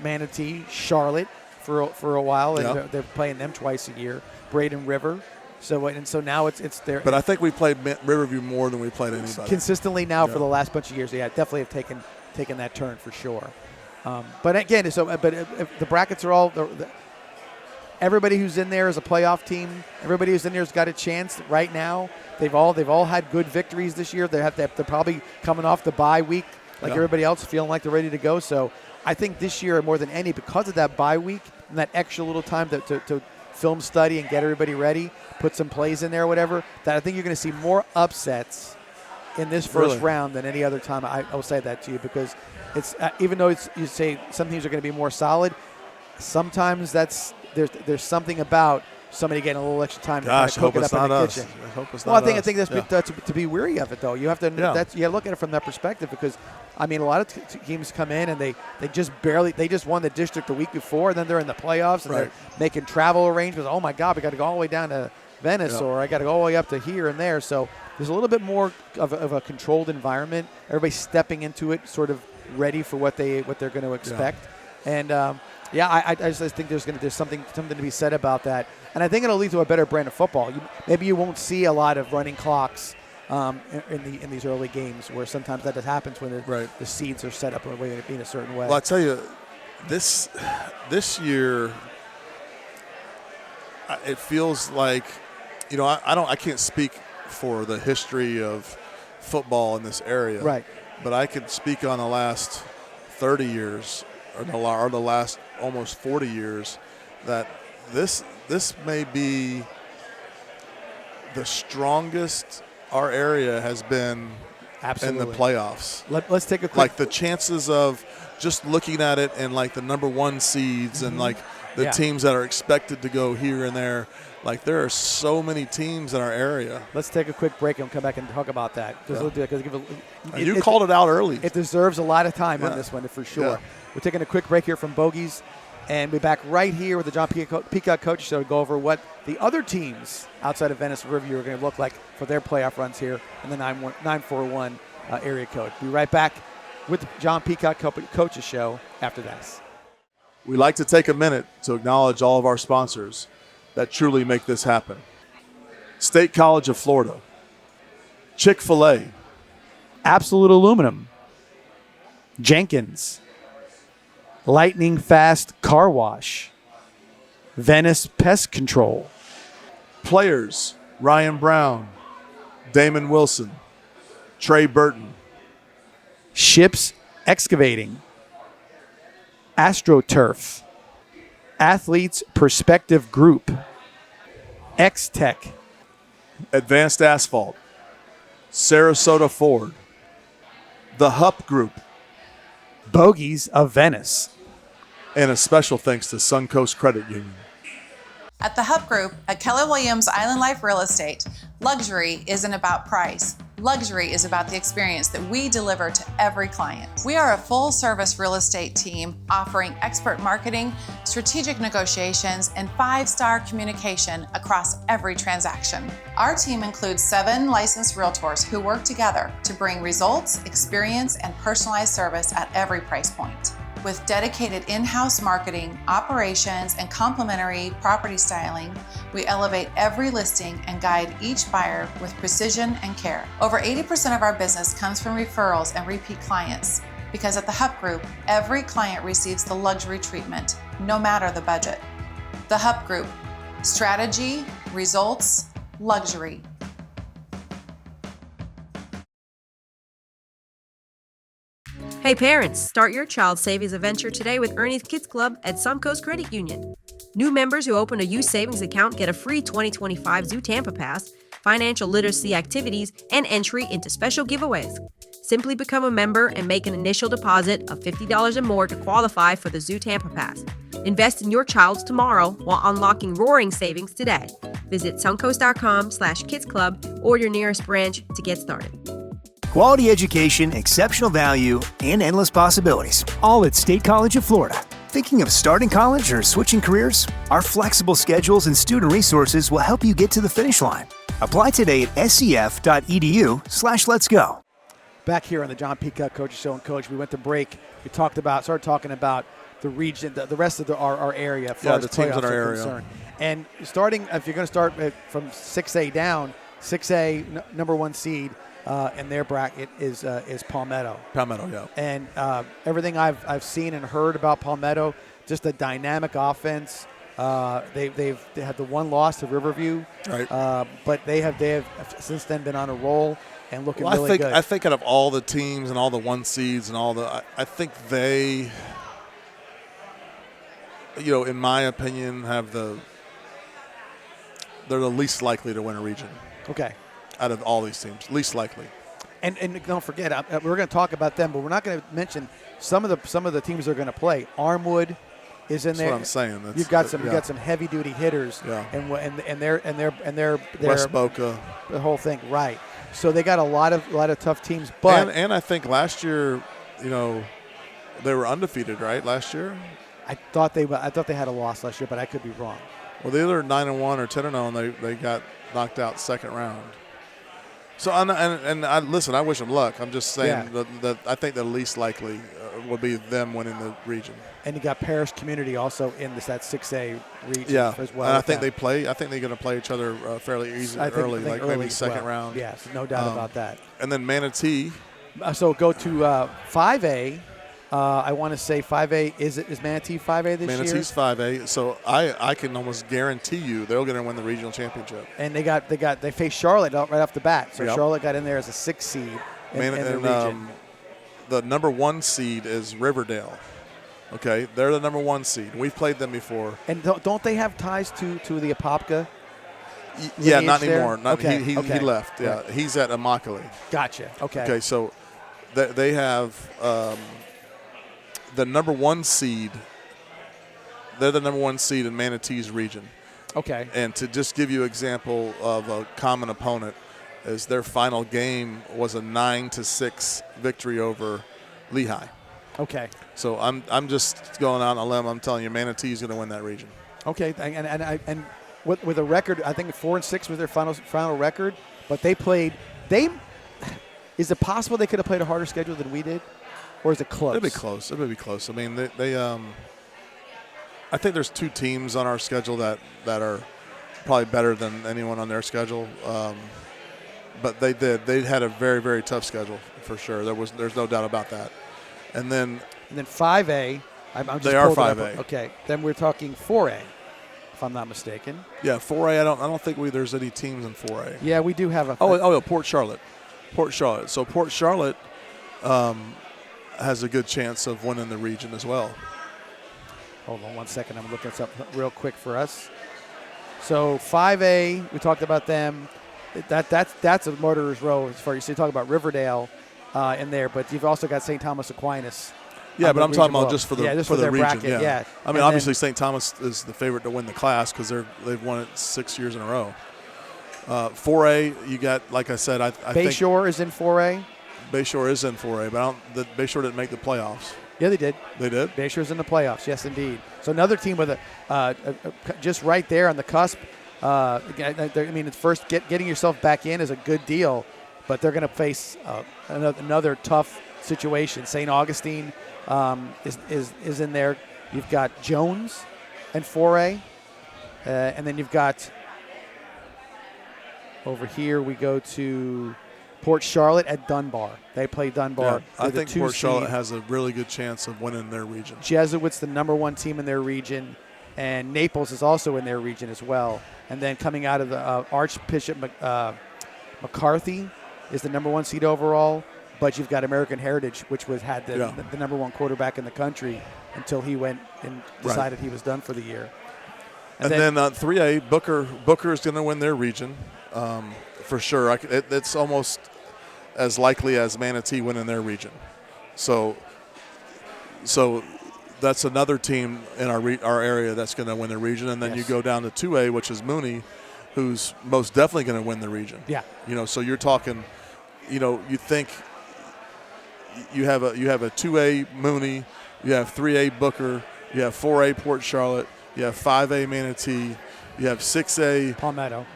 Manatee, Charlotte for a while, and they're playing them twice a year. Braden River, so now it's there. But I think we played Riverview more than we played anybody consistently now for the last bunch of years. Yeah, definitely have taken that turn for sure. But again, the brackets are all. Everybody who's in there is a playoff team. Everybody who's in there has got a chance right now. They've all had good victories this year. They're probably coming off the bye week like everybody else, feeling like they're ready to go. So I think this year more than any, because of that bye week and that extra little time to film study and get everybody ready, put some plays in there or whatever, that I think you're going to see more upsets in this first round than any other time. I will say that to you, because it's even though you say some teams are going to be more solid, sometimes there's something about somebody getting a little extra time to kind of cook it up in the kitchen. I hope it's well, not I think that's to be weary of it, though. You have to you have to look at it from that perspective, because I mean, a lot of teams come in and they just won the district the week before, and then they're in the playoffs and they're making travel arrangements. Oh my God, we got to go all the way down to Venice, or I got to go all the way up to here and there. So there's a little bit more of a controlled environment. Everybody's stepping into it, sort of ready for what they're going to expect, and. I just think there's something to be said about that, and I think it'll lead to a better brand of football. Maybe you won't see a lot of running clocks in these early games, where sometimes that happens when the seeds are set up in a certain way. Well, I tell you, this year, it feels like, I can't speak for the history of football in this area, right? But I could speak on the last 30 years. Or the last almost 40 years, that this may be the strongest our area has been in the playoffs. Let's take a quick. Like the chances of just looking at it and like the number one seeds and like the teams that are expected to go here and there. Like there are so many teams in our area. Let's take a quick break and come back and talk about that. You called it out early. It deserves a lot of time on this one for sure. Yeah. We're taking a quick break here from Bogies, and we're back right here with the John Peacock Coach Show to go over what the other teams outside of Venice Riverview are going to look like for their playoff runs here in the 941 area code. Be right back with the John Peacock Coaches Show after this. We'd like to take a minute to acknowledge all of our sponsors that truly make this happen. State College of Florida, Chick-fil-A, Absolute Aluminum, Jenkins, Lightning Fast Car Wash, Venice Pest Control, Players, Ryan Brown, Damon Wilson, Trey Burton, Ships Excavating, AstroTurf, Athletes Perspective Group, X-Tech, Advanced Asphalt, Sarasota Ford, The Hupp Group, Bogies of Venice, and a special thanks to Suncoast Credit Union. At the Hupp Group at Keller Williams Island Life Real Estate, luxury isn't about price. Luxury is about the experience that we deliver to every client. We are a full-service real estate team offering expert marketing, strategic negotiations, and 5-star communication across every transaction. Our team includes 7 licensed realtors who work together to bring results, experience, and personalized service at every price point. With dedicated in-house marketing, operations, and complimentary property styling, we elevate every listing and guide each buyer with precision and care. Over 80% of our business comes from referrals and repeat clients, because at the Hupp Group, every client receives the luxury treatment, no matter the budget. The Hupp Group: strategy, results, luxury. Hey parents, start your child's savings adventure today with Ernie's Kids Club at Suncoast Credit Union. New members who open a youth savings account get a free 2025 Zoo Tampa Pass, financial literacy activities, and entry into special giveaways. Simply become a member and make an initial deposit of $50 or more to qualify for the Zoo Tampa Pass. Invest in your child's tomorrow while unlocking roaring savings today. Visit suncoast.com/kidsclub or your nearest branch to get started. Quality education, exceptional value, and endless possibilities. All at State College of Florida. Thinking of starting college or switching careers? Our flexible schedules and student resources will help you get to the finish line. Apply today at scf.edu/letsgo. Back here on the John Peacock Coaches Show. And Coach, we went to break. We started talking about the region, the rest of our area. As far as the teams in our area. Concerned. And starting, if you're going to start from 6A down, 6A number 1 seed. In their bracket is Palmetto. Palmetto, yeah. And everything I've seen and heard about Palmetto, just a dynamic offense. They had the one loss to Riverview, right? But they have since then been on a roll and looking really good. I think out of all the teams and all the 1 seeds and all I think they, in my opinion, they're the least likely to win a region. Okay. Out of all these teams, least likely. And don't forget, we're going to talk about them, but we're not going to mention some of the teams they're going to play. Armwood is in there. That's what I'm saying. You've got some heavy duty hitters. Yeah. And they're West Boca. The whole thing, right? So they got a lot of tough teams. But and I think last year, they were undefeated, right? Last year. I thought they had a loss last year, but I could be wrong. Well, they either 9-1 or 10-0, and they got knocked out second round. So listen, I wish them luck. I'm just saying that I think the least likely would be them winning the region. And you got Parish Community also in that 6A region as well. And I think they're going to play each other fairly easy early, like maybe second round. Yes, no doubt about that. And then Manatee. So go to 5A. I want to say 5A. Is Manatee 5A this year? Manatee's 5A. So I can almost guarantee you they're going to win the regional championship. And they faced Charlotte right off the bat. So Charlotte got in there as a 6 seed in the region. The number 1 seed is Riverdale. Okay, they're the number 1 seed. We've played them before. And don't they have ties to the Apopka? Yeah, not anymore. He left. Yeah, right. He's at Immokalee. Gotcha. Okay. Okay, so they have the number 1 seed. They're the number 1 seed in Manatee's region. Okay. And to just give you an example of a common opponent, is their final game was a 9-6 victory over Lehigh. Okay. So I'm just going out on a limb. I'm telling you, Manatee's going to win that region. Okay, and with a record, I think 4-6 was their final record. But they played. Is it possible they could have played a harder schedule than we did, or is it close? It'd be close. It would be close. I mean, they I think there's 2 teams on our schedule that are probably better than anyone on their schedule. But they had a very, very tough schedule for sure. There's no doubt about that. And then 5A. They are 5A. Okay. Then we're talking 4A, if I'm not mistaken. Yeah, 4A. I don't think there's any teams in 4A. Yeah, we do have a. Port Charlotte. So Port Charlotte has a good chance of winning the region as well. Hold on 1 second. I'm looking something real quick for us. So 5A, we talked about them. That's a murderer's row as far as you talk about Riverdale in there, but you've also got St. Thomas Aquinas. Yeah, but I'm talking about just for the region. Bracket, yeah. I mean, obviously St. Thomas is the favorite to win the class because they've won it 6 years in a row. 4A, you got, like I said, I think Bayshore is in 4A. Bayshore is in 4A, but Bayshore didn't make the playoffs. Yeah, they did. They did? Bayshore's in the playoffs, yes, indeed. So another team with just right there on the cusp. It's first getting yourself back in is a good deal, but they're going to face another tough situation. St. Augustine is in there. You've got Jones and 4A, and then you've got over here we go to Port Charlotte at Dunbar. They play Dunbar. Yeah, I think Port Charlotte has a really good chance of winning their region. Jesuits, the number one team in their region, and Naples is also in their region as well. And then coming out of the Archbishop McCarthy is the number one seed overall. But you've got American Heritage, which had the number one quarterback in the country until he went and decided he was done for the year. And then 3A, Booker is going to win their region for sure. It's almost as likely as Manatee winning their region. So that's another team in our area that's going to win their region. And then you go down to 2A, which is Mooney, who's most definitely going to win the region. Yeah. So you're talking, you think you have a 2A Mooney, you have 3A Booker, you have 4A Port Charlotte, you have 5A Manatee, you have 6A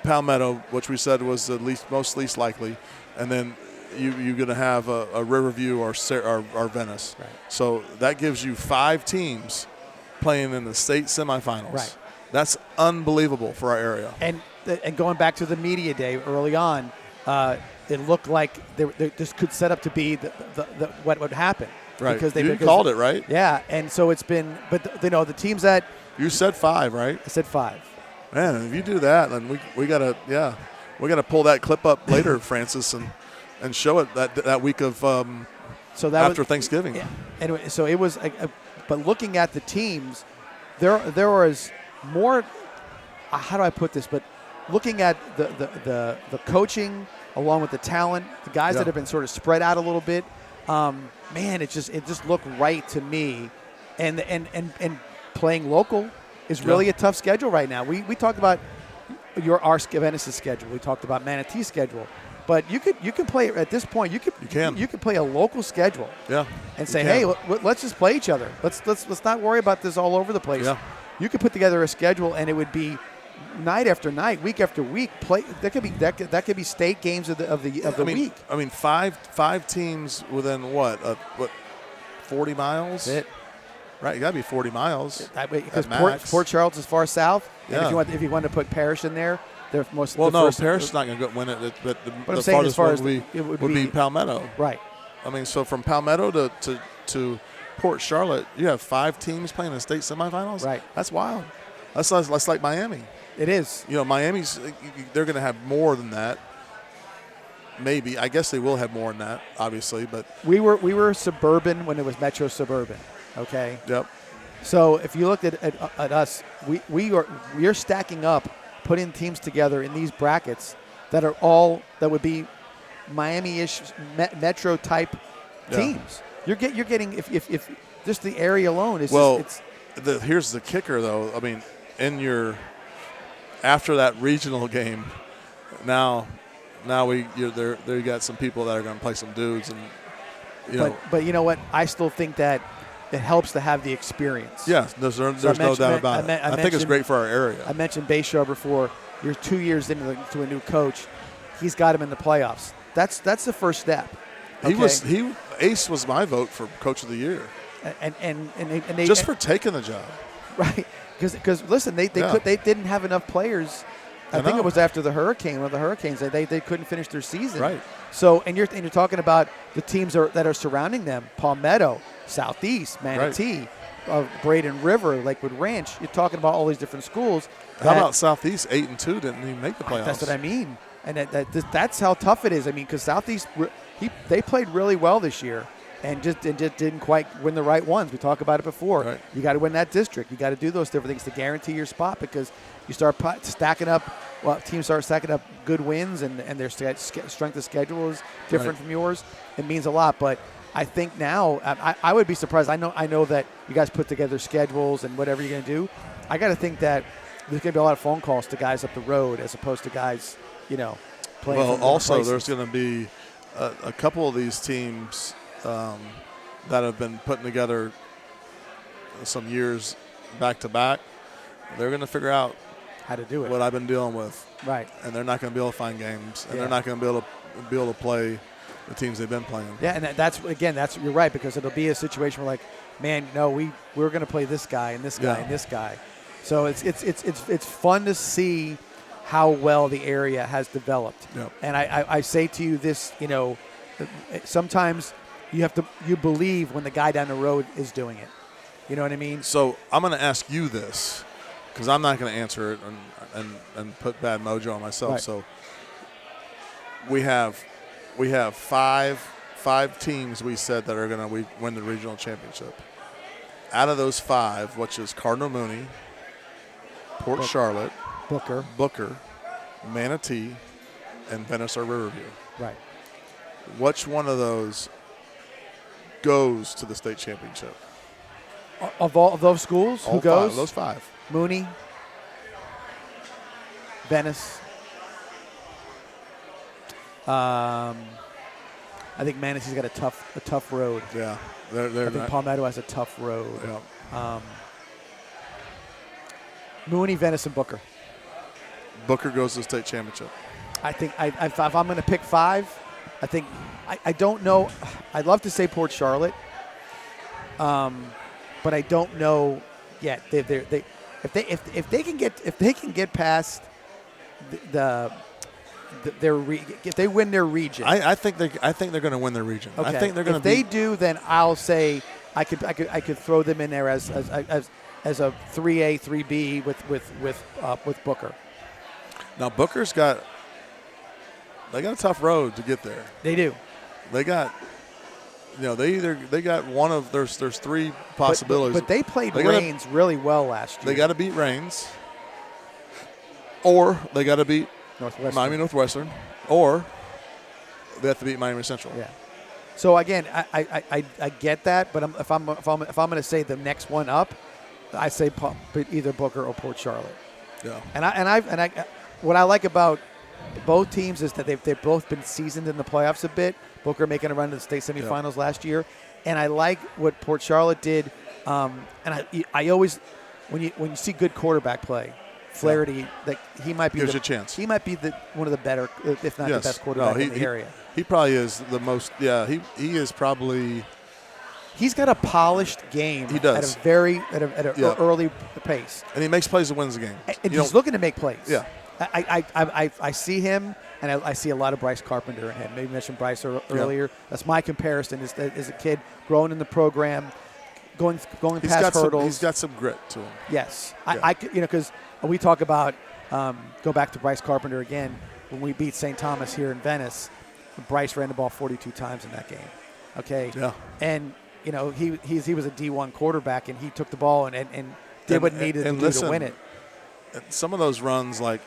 Palmetto, which we said was the least likely, and then you're going to have a Riverview or Venice. Right. So that gives you 5 teams playing in the state semifinals. Right. That's unbelievable for our area. And going back to the media day early on, it looked like this could set up to be what would happen. Right. Because you called it, right? Yeah, and so it's been – but, the teams that – you said 5, right? I said 5. Man, if you do that, then we gotta pull that clip up later, Francis, and show it that week of after Thanksgiving. Yeah. Anyway, so it was, but looking at the teams, there was more. How do I put this? But looking at the coaching along with the talent, the guys that have been sort of spread out a little bit, man, it just looked right to me, and playing local is really a tough schedule right now. We talked about our Venice's schedule. We talked about Manatee's schedule. But you can play at this point. You can play a local schedule. Yeah. And say, hey, let's just play each other. Let's not worry about this all over the place. Yeah. You could put together a schedule, and it would be night after night, week after week. That could be state games of the week. I mean, five teams within what 40 miles. That's it. Right, you got to be 40 miles. Because Port Charles is far south. Yeah. And if you want to put Parrish in there, they're most. Parrish is not going to win it. But the farthest one would be Palmetto. Right. I mean, so from Palmetto to Port Charlotte, you have 5 teams playing in state semifinals. Right. That's wild. That's like Miami. It is. Miami's they're going to have more than that. Maybe. I guess they will have more than that, obviously. But we were suburban when it was Metro Suburban. Okay. Yep. So if you looked at us, we're stacking up, putting teams together in these brackets that would be Miami-ish Metro type teams. You're getting if just the area alone is here's the kicker though. I mean, after that regional game, now you got some people that are going to play some dudes and But you know what? I still think that it helps to have the experience. Yes, there's no doubt about it. I think it's great for our area. I mentioned Bayshore before. You're 2 years into a new coach. He's got him in the playoffs. That's the first step. Okay? Ace was my vote for Coach of the Year. And they just for taking the job. Right. Because listen, they didn't have enough players. I think it was after the hurricane, one of the hurricanes. They couldn't finish their season. Right. So and you're talking about the teams that are surrounding them: Palmetto, Southeast, Manatee, Braden River, Lakewood Ranch. You're talking about all these different schools. How about Southeast? 8-2 didn't even make the playoffs. That's what I mean, and that's how tough it is. I mean, because Southeast they played really well this year, and just didn't quite win the right ones. We talked about it before. Right. You got to win that district. You got to do those different things to guarantee your spot, because you start stacking up. Well, teams start stacking up good wins, and their strength of schedule is different from yours. It means a lot, but I think now I would be surprised. I know that you guys put together schedules and whatever you're going to do. I got to think that there's going to be a lot of phone calls to guys up the road as opposed to guys, playing. Well, from also places. there's going to be a couple of these teams that have been putting together some years back to back. They're going to figure out how to do it. what I've been dealing with, Right. and they're not going to be able to find games, and Yeah. they're not going to be able to play the teams they've been playing. Yeah, and that's you're right, because it'll be a situation where, like, man, no, we're going to play this guy and this guy and this guy. So it's fun to see how well the area has developed. Yep. And I say to you this, sometimes you believe when the guy down the road is doing it. You know what I mean? So I'm going to ask you this, because I'm not going to answer it and put bad mojo on myself. Right. So we have five teams we said that are going to win the regional championship. Out of those 5, which is Cardinal Mooney, Port Charlotte, Booker, Manatee, and Venice or Riverview. Right. Which one of those goes to the state championship? Of all of those schools, All who goes? 5, those 5. Mooney, Venice. I think Manatee's got a tough road. Yeah, I they're think not. Palmetto has a tough road. Yeah. Mooney, Venice, and Booker. Booker goes to the state championship. I think if I'm going to pick 5, I think I don't know. I'd love to say Port Charlotte, but I don't know yet. If they can get past if they win their region. I think they're going to win their region. Okay. I think they're going to. If they do, then I'll say I could throw them in there as a 3A, 3B with Booker. Now Booker's got a tough road to get there. They do. They got, they got one of there's 3 possibilities. But they played They gotta- Reigns really well last year. They got to beat Reigns, or they got to beat Northwestern. Miami Northwestern, or they have to beat Miami Central. Yeah. So again, I get that, but if I'm going to say the next one up, I say either Booker or Port Charlotte. Yeah. And what I like about both teams is that they've both been seasoned in the playoffs a bit. Booker making a run to the state semifinals last year, and I like what Port Charlotte did. And I always, when you see good quarterback play, Flaherty, that he might be gives you a chance. He might be one of the better, if not the best quarterback in the area. He probably is the most. Yeah, he is probably. He's got a polished game. He does. At a early pace, And he makes plays and wins the game. and he's looking to make plays. Yeah. I see him, and I see a lot of Bryce Carpenter in him. Maybe you mentioned Bryce earlier. That's my comparison. Is a kid growing in the program, going past hurdles. He's got some grit to him. Yes, Yeah. because we talk about go back to Bryce Carpenter again. When we beat St. Thomas here in Venice, Bryce ran the ball 42 times in that game. Okay. Yeah. And he was a D1 quarterback, and he took the ball and did what he needed to do to win it. Some of those runs, like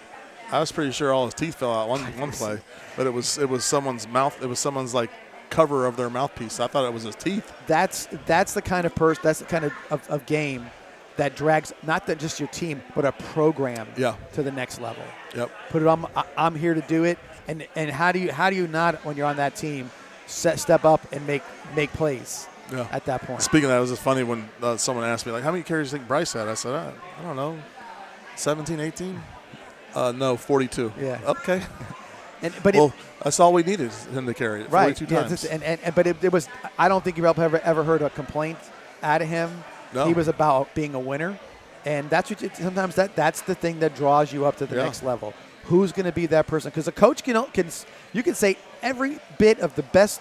I was pretty sure all his teeth fell out one play, but it was someone's mouth. It was someone's like cover of their mouthpiece. I thought it was his teeth. That's the kind of person. That's the kind of game that drags not that just your team, but a program to the next level. Yep. Put it on. I'm here to do it. And how do you not, when you're on that team, step up and make plays? Yeah. At that point. Speaking of that, it was just funny when someone asked me, like, how many carries do you think Bryce had? I said, I don't know, 17, 18? No, 42. Yeah. Okay. But that's all we needed him to carry it, 42 times. But it was. I don't think you've ever heard a complaint out of him. No. He was about being a winner, and that's what sometimes that's the thing that draws you up to the next level. Who's going to be that person? Because a coach you can say every bit of the best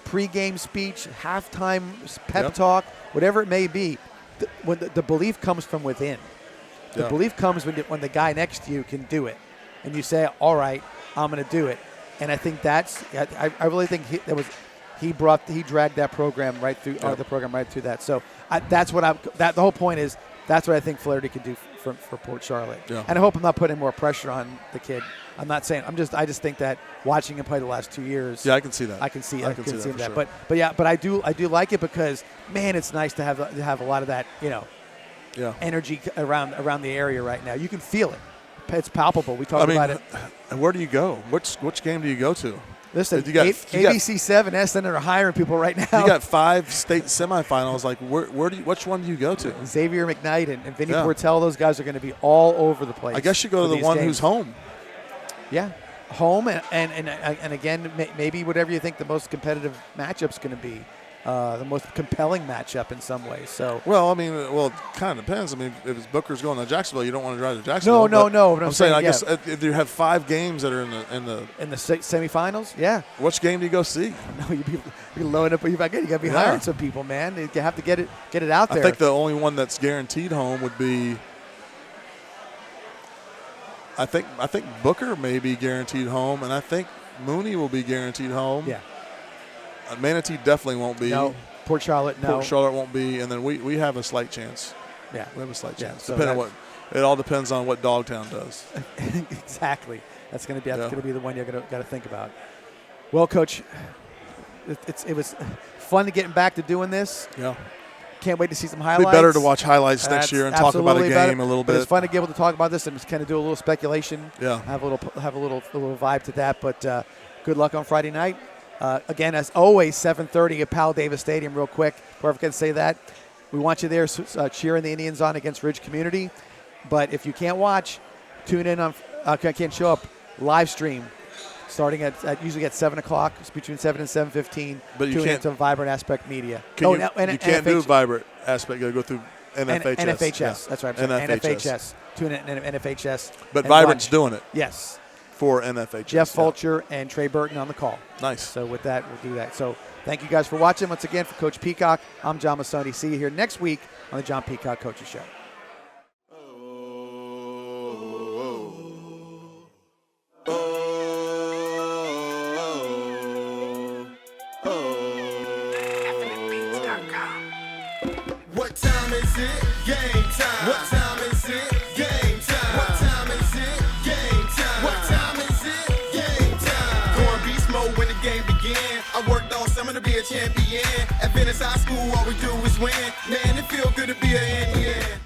pregame speech, halftime pep talk, whatever it may be. When the belief comes from within, the belief comes when the guy next to you can do it, and you say, "All right, I'm going to do it." And I think I really think he dragged that program right through the program right through that. So that's what the whole point is. That's what I think Flaherty could do for Port Charlotte. Yeah. And I hope I'm not putting more pressure on the kid. I'm not saying. I just think that watching him play the last 2 years. Yeah, I can see that. I can see that. Sure. But I do like it because, man, it's nice to have a lot of that, Yeah. energy around the area right now. You can feel it. it's palpable. We talked about it. And where do you go? Which game do you go to? Listen, You got- ABC 7, SN are hiring people right now. You got 5 state semifinals. Like, which one do you go to? Xavier McKnight and Vinny Yeah. Portell, those guys are going to be all over the place. I guess you go to for the these one games. who's home. Yeah, home, and again, maybe whatever you think the most competitive matchup's going to be, the most compelling matchup in some ways. So. Well, I mean, it kind of depends. I mean, if it's Booker's going to Jacksonville, you don't want to drive to Jacksonville. No. But I'm saying, I yeah. guess if you have 5 games that are in the semifinals, yeah. which game do you go see? No, you loading up. You got to be hiring some people, man. You have to get it out there. I think the only one that's guaranteed home would be. I think Booker may be guaranteed home, and I think Mooney will be guaranteed home. Yeah. Manatee definitely won't be. No. Port Charlotte, no. Port Charlotte won't be, and then we have a slight chance. Yeah. We have a slight chance. So Depending on it all depends on what Dogtown does. Exactly. That's going to be the one you're got to think about. Well, Coach, it was fun to getting back to doing this. Yeah. Can't wait to see some It'd highlights. be better to watch highlights next year and talk about a absolutely game better. a little But bit. it's fun to be able to talk about this and just kind of do a little speculation. Yeah. Have a little vibe to that. But good luck on Friday night. Again, as always, 7:30 at Powell Davis Stadium. Real quick, before I forget to say that, we want you there cheering the Indians on against Ridge Community. But if you can't watch, tune in on. Can't show up. Live stream. Starting at usually at 7 o'clock, it's between 7 and 7:15. But you tune can't- into Vibrant Aspect Media. You can't do Vibrant Aspect. You got to go through NFHS. NFHS. Yeah. That's right. NFHS. Tune in NFHS. But and Vibrant's watch. doing it Yes. for NFHS. Jeff yeah. Fulcher and Trey Burton on the call. Nice. So with that, we'll do that. So thank you guys for watching. Once again, for Coach Peacock, I'm John Massoni. See you here next week on the John Peacock Coaches Show. What time is it? Game time. What time is it? Game time. What time is it? Game time. What time is it? Game time. Going beast mode when the game begin. I worked all summer to be a champion. At Venice High School, all we do is win. Man, it feel good to be an Indian.